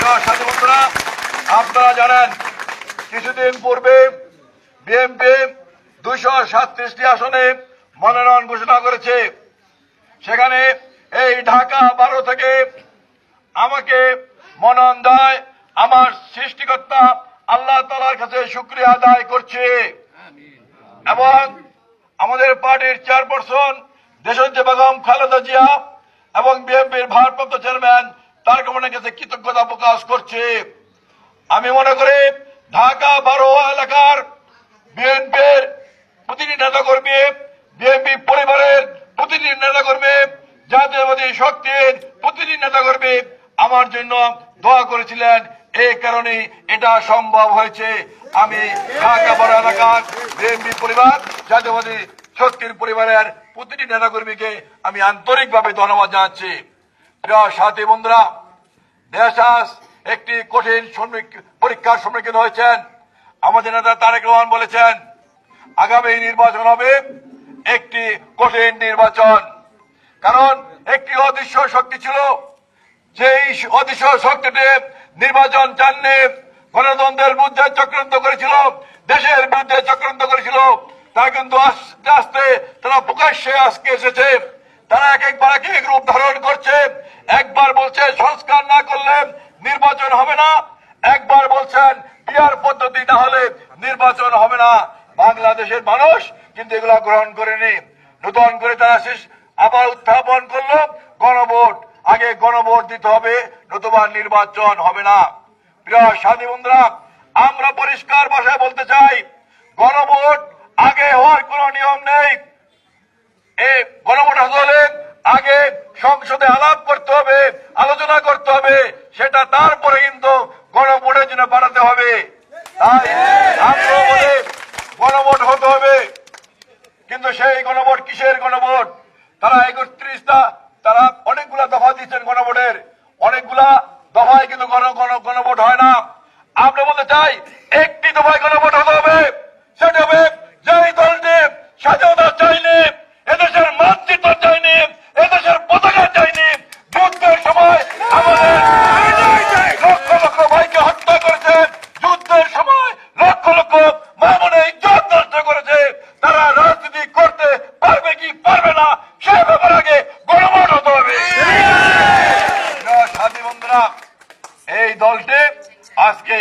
সাথী বন্ধুরা, আপনারা জানেন কিছুদিন পূর্বে বিএনপি 237টি আসনে মনোনয়ন ঘোষণা করেছে। সেখানে এই ঢাকা 12 থেকে আমাকে মনোনয়ন দেয় আমার সৃষ্টিকর্তা আল্লাহ তাআলার কাছে শুকরিয়া আদায় করছে এবং আমাদের পার্টির চেয়ারপারসন দেশনেত্রী বেগম খালেদা জিয়া এবং বিএনপির ভারপ্রাপ্ত চেয়ারম্যান তারেক রহমানের কাছে কৃতজ্ঞতা প্রকাশ করছে। আমি মনে করি ঢাকা 12 এলাকার বিএনপির প্রতিটি নেতাকর্মী, বিএনপি পরিবারের প্রতিটি নেতাকর্মী, জাতীয়বাদী শক্তির প্রতিটি নেতাকর্মী আমার জন্য দোয়া করেছিলেন। এই কারণে এটা সম্ভব হয়েছে। আমি ঢাকা 12 এলাকার বিএনপি পরিবার, জাতীয়বাদী শক্তির পরিবারের প্রতিটি নেতাকর্মীকে আমি আন্তরিকভাবে ধন্যবাদ জানাচ্ছি। প্রিয় সাথী বন্ধুরা, দেশ আজ একটি কঠিন পরীক্ষার সম্মুখীন হয়েছেন। আমাদের নেতা তারেক রহমান বলেছেন আগামী নির্বাচন হবে একটি কঠিন নির্বাচন, কারণ একটি অদৃশ্য শক্তি ছিল, যেই অদৃশ্য শক্তিটি নির্বাচন চাননি, গণতন্ত্রের বিরুদ্ধে চক্রান্ত করেছিল, দেশের বিরুদ্ধে চক্রান্ত করেছিল। তারা কিন্তু আস্তে আস্তে তারা প্রকাশ্যে আজকে এসেছে। তারা এক এক রূপ ধারণ করছে। একবার বলছে সংস্কার না করলে নির্বাচন হবে না, একবার বলছেন পিআর পদ্ধতি না হলে নির্বাচন হবে না। বাংলাদেশের মানুষ কিন্তু এগুলো গ্রহণ করেনি। নতুন করে তারা আবার উত্থাপন করলো গণভোট। আগে গণভোট দিতে হবে, নতুবা নির্বাচন হবে না। প্রিয় সাথী বন্ধুরা, আমরা পরিষ্কার ভাষায় বলতে চাই, গণভোট আগে হওয়ার কোন নিয়ম নেই। এই গণভোট হলে আগে সংসদে আলাপ করতে হবে, আলোচনা করতে হবে, সেটা তারপরে কিন্তু গণভোটের জন্য পাঠাতে হবে। তাই আমরা বলে গণভোট হতে হবে, কিন্তু সেই গণভোট কিসের গণভোট? তারা 31টা তারা অনেকগুলা দফা দিচ্ছেন গণভোটের, অনেকগুলা দফায় কিন্তু গণভোট হয় না। আমরা বলতে চাই একটি দফায় গণভোট হতে হবে, সেটা হবে যেই দলটি স্বাধীনতা চাইনি, এদেশের মানচিত্র চাইনি, এদেশের পতাকা চাইনি, যুদ্ধের সময় আমাদের লক্ষ লক্ষ ভাইকে হত্যা করেছে, যুদ্ধের সময় লক্ষ লক্ষ মামুনে ইজ্জত নষ্ট করেছে, তারা রাজনীতি করতে পারবে কি পারবে না সে ব্যাপারে আগে গণভোট হতে হবে। সাথী বন্ধুরা, এই দলটি আজকে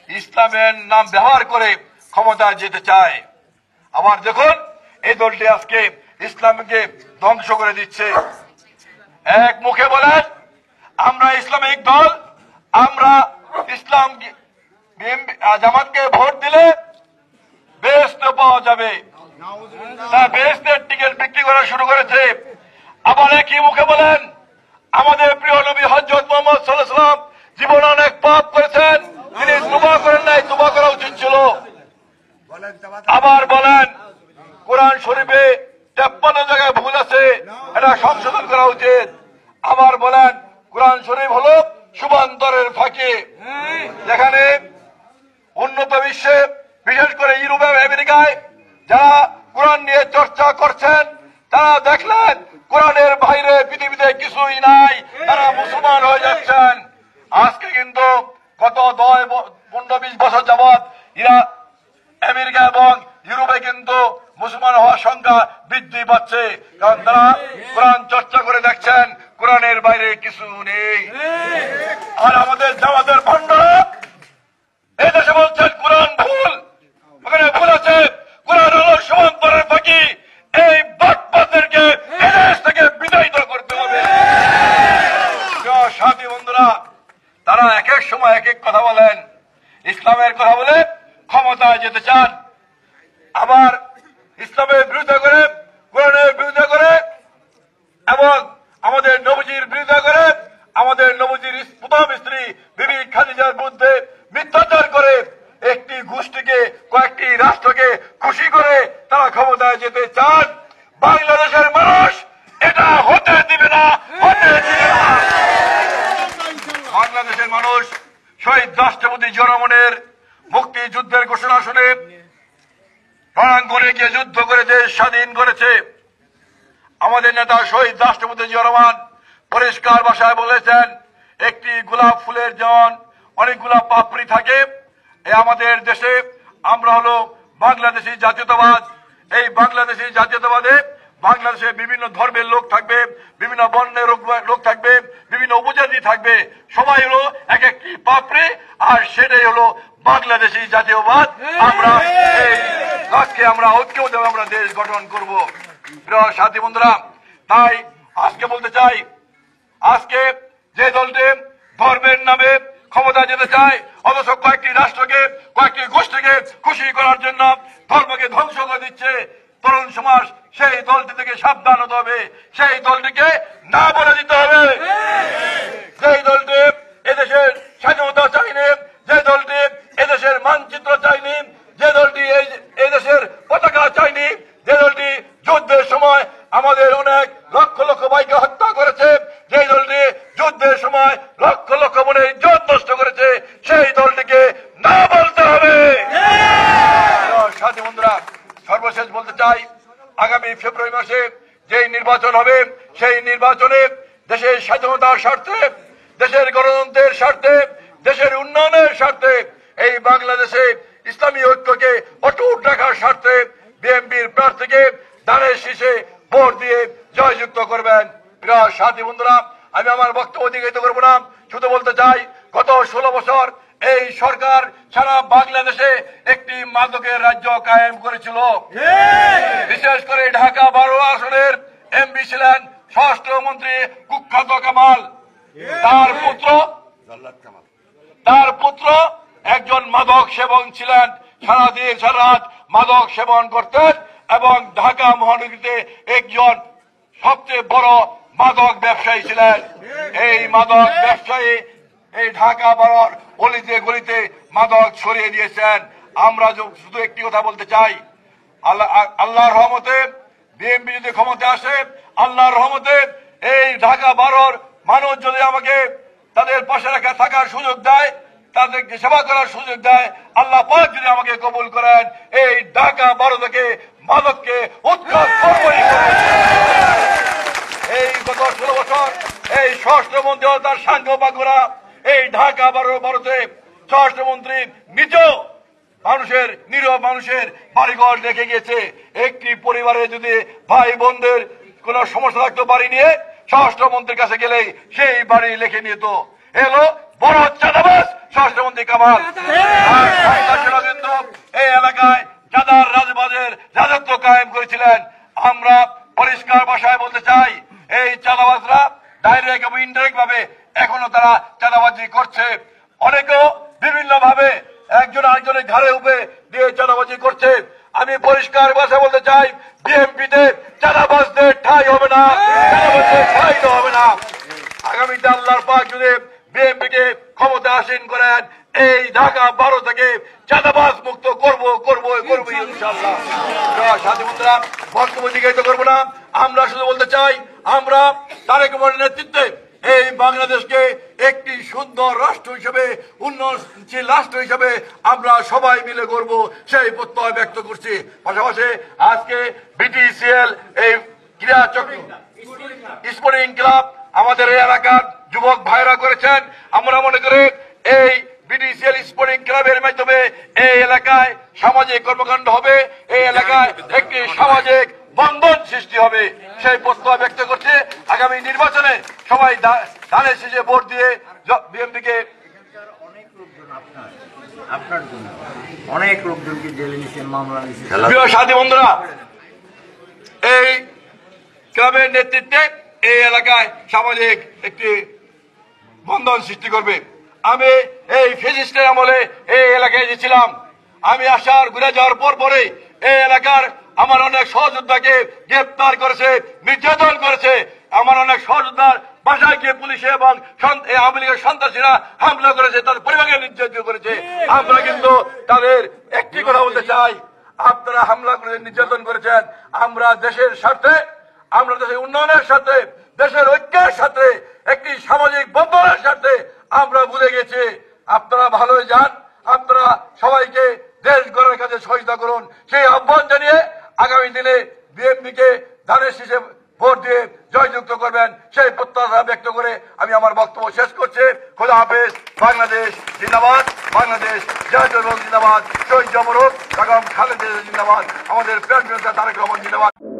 ইসলামের নাম ব্যবহার করে ক্ষমতায় যেতে চায়। আবার দেখুন এই দলটি আজকে ইসলামকে ধ্বংস করে দিচ্ছে। এক মুখে বলেন আমরা ইসলামিক দল, আমরা ইসলাম জামাতকে ভোট দিলে বেহেশত পাওয়া যাবে, তারা বেহেশতের টিকিট বিক্রি করা শুরু করেছে। আবার একই মুখে বলেন আমাদের প্রিয় নবী হযরত মুহাম্মদ সাল্লাল্লাহু আলাইহি ওয়াসাল্লাম জীবনে অনেক পাপ করেছেন, তিনি তওবা করেন নাই, তওবা করা উচিত ছিল। আবার বলেন কোরআন শরীফে 53 জায়গায় ভুল আছে, এটা সংশোধন করা উচিত। আবার বলেন কোরআন শরীফ হলো শুভান্তরের ফাঁকি। যেখানে উন্নত বিশ্বে, বিশেষ করে ইউরোপ এবং আমেরিকায় যারা কোরআন নিয়ে চর্চা করছেন, তারা দেখলেন কোরআনের বাইরে পৃথিবীতে কিছুই নাই, তারা মুসলমান হয়ে যাচ্ছেন। আজকে কিন্তু গত 15-20 বছর যাবৎ আমেরিকা এবং ইউরোপে কিন্তু মুসলমান হওয়ার সংখ্যা বৃদ্ধি পাচ্ছে, কারণ তারা কোরআন চর্চা করে দেখছেন কোরআনের বাইরে কিছু নেই। আর আমাদের জামাতের ভণ্ডরা এই দেশে বলছেন কোরআন ভুল, ওখানে ভুল আছে, কোরআন হলো সমান্তরের ফাঁকি। এই বাটপাতদেরকে এদেশ থেকে বিতাড়িত করতে হবে। সাথী বন্ধুরা, তারা এক এক সময় এক এক কথা বলেন, ইসলামের কথা বলে ক্ষমতায় যেতে চান, আবার ইসলামের বিরোধিতা করে, কোরআনের বিরোধিতা করে এবং আমাদের নবীজির বিরোধিতা করে, আমাদের নবীজির প্রথম স্ত্রী বিবি খাদিজার বিরুদ্ধে মিথ্যাচার করে, একটি গোষ্ঠীকে, কয়েকটি রাষ্ট্রকে খুশি করে তারা ক্ষমতায় যেতে চান। বাংলাদেশের মানুষ এটা হতে দিবে না, হতে দিবে না। বাংলাদেশের মানুষ শহীদ রাষ্ট্রপতি জিয়া রহমানের মুক্তিযুদ্ধের ঘোষণা শুনে রণাঙ্গনে গিয়ে যুদ্ধ করে দেশ স্বাধীন করেছে। আমাদের নেতা শহীদ রাষ্ট্রপতি জিয়া রহমান পরিষ্কার ভাষায় বলেছেন একটি গোলাপ ফুলের যেমন অনেকগুলা পাপড়ি থাকে, আমাদের দেশে আমরা হলো বাংলাদেশী জাতীয়তাবাদ। এই বাংলাদেশী জাতীয়তাবাদে বাংলাদেশে বিভিন্ন ধর্মের লোক থাকবে, বিভিন্ন বর্ণের লোক থাকবে, বিভিন্ন উপজাতি থাকবে, সবাই হলো এক একটি পাপড়ি, আর সেটাই হলো বাংলাদেশী জাতীয়বাদ। আমরা এই লক্ষ্যে আমরা ঐক্যভাবে আমরা দেশ গঠন করব। প্রিয় সাথী বন্ধুরা, তাই আজকে বলতে চাই, আজকে যে দলটি ধর্মের নামে ক্ষমতা যেতে চায়, অথচ কয়েকটি রাষ্ট্রকে কয়েকটি গোষ্ঠীকে খুশি করার জন্য ধর্মকে ধ্বংস করে দিচ্ছে তরুণ সমাজ, সেই দলটি থেকে সাবধান হতে হবে, সেই দলটিকে না বলে দিতে হবে। সেই দলটি এদেশের স্বাধীনতা চাইনি, যে দলটি এদেশের মানচিত্র চাইনি, যে দলটি এদেশের পতাকা চাইনি, যে দলটি যুদ্ধের সময় আমাদের অনেক লক্ষ লক্ষ ভাইকে হত্যা করেছে, যে দলটি যুদ্ধের সময় লক্ষ লক্ষ মনে ইজ্জত নষ্ট করেছে, সেই দলটিকে না বলতে হবে। সাথী বন্ধুরা, সর্বশেষ বলতে চাই, আগামী ফেব্রুয়ারি মাসে যেই নির্বাচন হবে, সেই নির্বাচনে দেশের স্বাধীনতার স্বার্থে, দেশের গণতন্ত্রের স্বার্থে, দেশের উন্নয়নের স্বার্থে, এই বাংলাদেশে ইসলামী ঐক্যকে অটুট রাখার স্বার্থে বিএনপির প্রার্থীকে ধানের শীষে ভোট দিয়ে জয়যুক্ত করবেন। প্রিয় সাথী বন্ধুরা, আমি আমার বক্তব্য দীর্ঘায়িত করব না, শুধু বলতে চাই, গত 16 বছর এই সরকার সারা বাংলাদেশে একটি মাদকের রাজ্য কায়েম করেছিল। বিশেষ করে ঢাকা 12 আসনের এমপি ছিলেন স্বরাষ্ট্রমন্ত্রী কুখ্যাত কামাল। তার পুত্র একজন মাদক সেবন ছিলেন, সারাদিন সারা রাত মাদক সেবন করতেন এবং ঢাকা মহানগরীতে একজন সবচেয়ে বড় মাদক ব্যবসায়ী ছিলেন। এই মাদক ব্যবসায়ী এই ঢাকা 12 অলিতে গলিতে মাদক ছড়িয়ে দিয়েছেন। আমরা শুধু একটি কথা বলতে চাই, আল্লাহর রহমতে বিএনপি যদি ক্ষমতা আসে, আল্লাহর রহমতে এই ঢাকা 12 মানুষ যদি আমাকে তাদের পাশে রাখা থাকার সুযোগ দেয়, তাদেরকে সেবা করার সুযোগ দেয়, আল্লাহ পাক যদি আমাকে কবুল করেন, এই ঢাকা 12 থেকে মাদককে উৎখাত করবই। এই গত 16 বছর এই স্বরাষ্ট্রমন্ত্রী ও তার সাঙ্গ বাগুরা এই ঢাকা 12-তে স্বরাষ্ট্রমন্ত্রী নিজেও মানুষের নিরীহ মানুষের বাড়িঘর রেখে গিয়েছে। একটি পরিবারে যদি ভাই বোনদের কোন সমস্যা থাকতো বাড়ি নিয়ে, স্বরাষ্ট্রমন্ত্রীর কাছে গেলেই সেই বাড়ি লিখে নিত। এলো বড় চাঁদাবাজ স্বরাষ্ট্রমন্ত্রী কামাল। কিন্তু এই এলাকায় চাঁদার রাজবাজের রাজত্ব কায়েম করেছিলেন। আমরা পরিষ্কার ভাষায় বলতে চাই, এই চাঁদাবাজরা ডাইরেক্ট এবং ইনডাইরেক্ট ভাবে এখনো তারা চাঁদাবাজি করছে। অনেকেও বিভিন্ন ভাবে একজন আরেকজনের ঘাড়ে উপরে দিয়ে চাঁদাবাজি করছে। আমি পরিষ্কার ভাষায় বলতে চাই, বিএনপিতে চাঁদাবাজদের ঠাঁই হবে না, চাঁদাবাজদের ঠাঁই হবে না। আগামীতে আল্লাহর পাক যদি বিএনপিকে ক্ষমতা আসীন করেন, এই ঢাকা 12 থেকে চাঁদাবাজ মুক্ত করব ইনশাআল্লাহ। সাথী বন্ধুরা, বক্তব্য দীর্ঘায়িত করবো না, আমরা শুধু বলতে চাই, আমরা তারেক রহমানের নেতৃত্বে এই বাংলাদেশকে একটি সুন্দর রাষ্ট্র হিসেবে, উন্নয়নশীল রাষ্ট্র হিসেবে আমরা সবাই মিলে করব, সেই প্রত্যয় ব্যক্ত করছি। পাশাপাশি আজকে বিটিসিএল এই ক্রীড়া চক্র স্পোর্টিং ক্লাব আমাদের এই এলাকার যুবক ভাইরা করেছেন। আমরা মনে করি এই বিটিসিএল স্পোর্টিং ক্লাবের মাধ্যমে এই এলাকায় সামাজিক কর্মকাণ্ড হবে, এই এলাকায় একটি সামাজিক বন্ধন সৃষ্টি হবে, সেই প্রত্যয় ব্যক্ত করছে। আগামী নির্বাচনে সবাই ধানের শীষে ভোট দিয়ে বিএনপিকে। আপনার জন্য অনেক লোকজনকে জেলে নিয়েছেন, মামলা নিয়েছেন। প্রিয় সাথী বন্ধুরা, এই ক্লাবের নেতৃত্বে এই এলাকায় সামাজিক একটি বন্ধন সৃষ্টি করবে। আমি এই ফেসিস্টের আমলে এই এলাকায় গেছিলাম। আমি আসার ঘুরে যাওয়ার পরে এই এলাকার আমার অনেক সহযোদ্ধাকে গ্রেপ্তার করেছে, নির্যাতন করেছে। আমার অনেক সহযোদ্ধার বাসায় গিয়ে পুলিশে এবং আওয়ামী লীগের সন্ত্রাসীরা হামলা করেছে, তাদের পরিবারকে নির্যাতিত করেছে। আমরা কিন্তু তাদের একটি কথা বলতে চাই, আপনারা হামলা করেছেন, নির্যাতন করেছেন, আমরা দেশের স্বার্থে, আমরা দেশের উন্নয়নের সাথে, দেশের ঐক্যের সাথে, একটি সামাজিক বন্ধনের সাথে আমরা ভুলে গেছি। আপনারা ভালোই যান, আপনারা সবাইকে দেশ গড়ার কাজে সহযোগিতা করুন, সেই আহ্বান জানিয়ে আগামী দিনে বিএনপিকে ধানের শীষে ভোট দিয়ে জয়যুক্ত করবেন সেই প্রত্যাশা ব্যক্ত করে আমি আমার বক্তব্য শেষ করছি। খোদা হাফেজ। বাংলাদেশ জিন্দাবাদ, বাংলাদেশ জাতীয় দল জিন্দাবাদ, শহীদ জমরুক বেগম খালেদা জিন্দাবাদ, আমাদের প্রাণ নেতা তারেক রহমান জিন্দাবাদ।